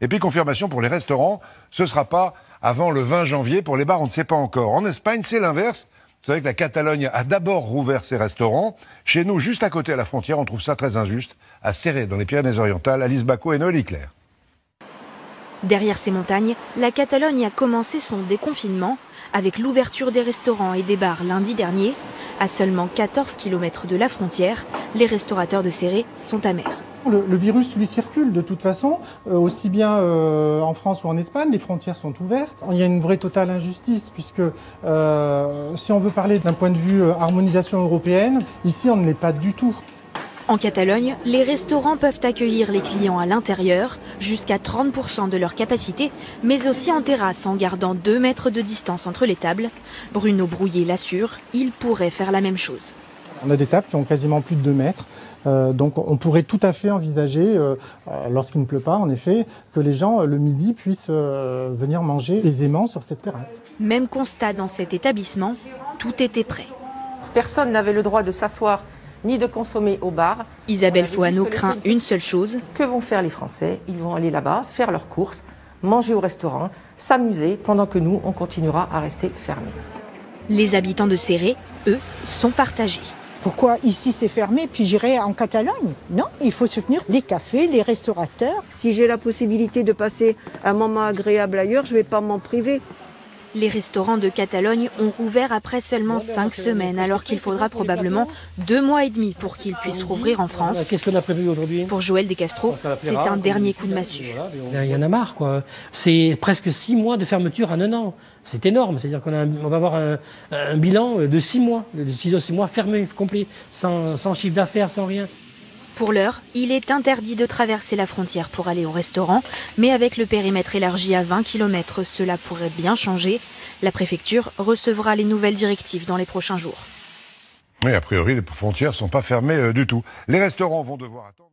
Et puis confirmation pour les restaurants, ce ne sera pas avant le 20 janvier. Pour les bars, on ne sait pas encore. En Espagne, c'est l'inverse. Vous savez que la Catalogne a d'abord rouvert ses restaurants. Chez nous, juste à côté à la frontière, on trouve ça très injuste. À Céret, dans les Pyrénées-Orientales, Alice Bacot et Noël Iclair. Derrière ces montagnes, la Catalogne a commencé son déconfinement avec l'ouverture des restaurants et des bars lundi dernier. À seulement 14 km de la frontière, les restaurateurs de Céret sont amers. Le virus, lui, circule de toute façon, aussi bien en France ou en Espagne, les frontières sont ouvertes. Il y a une vraie totale injustice, puisque si on veut parler d'un point de vue harmonisation européenne, ici on ne l'est pas du tout. En Catalogne, les restaurants peuvent accueillir les clients à l'intérieur, jusqu'à 30% de leur capacité, mais aussi en terrasse en gardant 2 mètres de distance entre les tables. Bruno Brouillet l'assure, il pourrait faire la même chose. On a des tables qui ont quasiment plus de 2 mètres, donc on pourrait tout à fait envisager, lorsqu'il ne pleut pas en effet, que les gens le midi puissent venir manger aisément sur cette terrasse. Même constat dans cet établissement, tout était prêt. Personne n'avait le droit de s'asseoir ni de consommer au bar. Isabelle Foano craint une seule chose. Que vont faire les Français? Ils vont aller là-bas, faire leurs courses, manger au restaurant, s'amuser, pendant que nous, on continuera à rester fermés. Les habitants de Céret, eux, sont partagés. Pourquoi ici c'est fermé puis j'irai en Catalogne? Non, il faut soutenir les cafés, les restaurateurs. Si j'ai la possibilité de passer un moment agréable ailleurs, je ne vais pas m'en priver. Les restaurants de Catalogne ont rouvert après seulement 5 semaines, alors qu'il faudra probablement 2 mois et demi pour qu'ils puissent rouvrir en France. Qu'est-ce qu'on a prévu aujourd'hui? Pour Joël Descastro, c'est un dernier coup de massue. Il y en a marre, quoi. C'est presque 6 mois de fermeture en un an. C'est énorme. C'est-à-dire qu'on va avoir un bilan de 6 mois, de 6 mois fermé, complet, sans chiffre d'affaires, sans rien. Pour l'heure, il est interdit de traverser la frontière pour aller au restaurant, mais avec le périmètre élargi à 20 km, cela pourrait bien changer. La préfecture recevra les nouvelles directives dans les prochains jours. Oui, a priori, les frontières ne sont pas fermées du tout. Les restaurants vont devoir attendre.